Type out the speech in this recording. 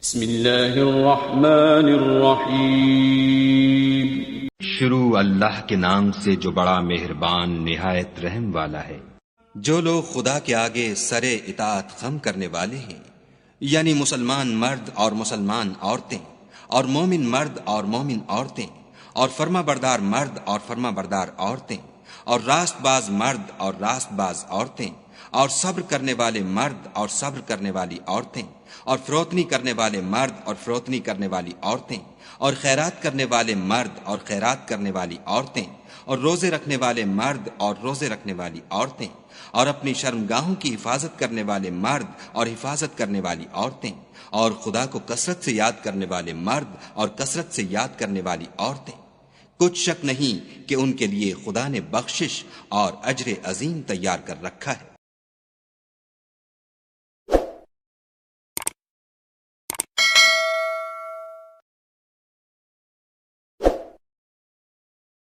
بسم اللہ الرحمن الرحیم۔ شروع اللہ کے نام سے جو بڑا مہربان نہایت رحم والا ہے۔ جو لوگ خدا کے آگے سر اطاعت خم کرنے والے ہیں، یعنی مسلمان مرد اور مسلمان عورتیں، اور مومن مرد اور مومن عورتیں، اور فرما بردار مرد اور فرما بردار عورتیں، اور راست باز مرد اور راست باز عورتیں، اور صبر کرنے والے مرد اور صبر کرنے والی عورتیں، اور فروتنی کرنے والے مرد اور فروتنی کرنے والی عورتیں، اور خیرات کرنے والے مرد اور خیرات کرنے والی عورتیں، اور روزے رکھنے والے مرد اور روزے رکھنے والی عورتیں، اور اپنی شرمگاہوں کی حفاظت کرنے والے مرد اور حفاظت کرنے والی عورتیں، اور خدا کو کثرت سے یاد کرنے والے مرد اور کثرت سے یاد کرنے والی عورتیں۔ کچھ شک نہیں کہ ان کے لیے خدا نے بخشش اور اجر عظیم تیار کر رکھا ہے۔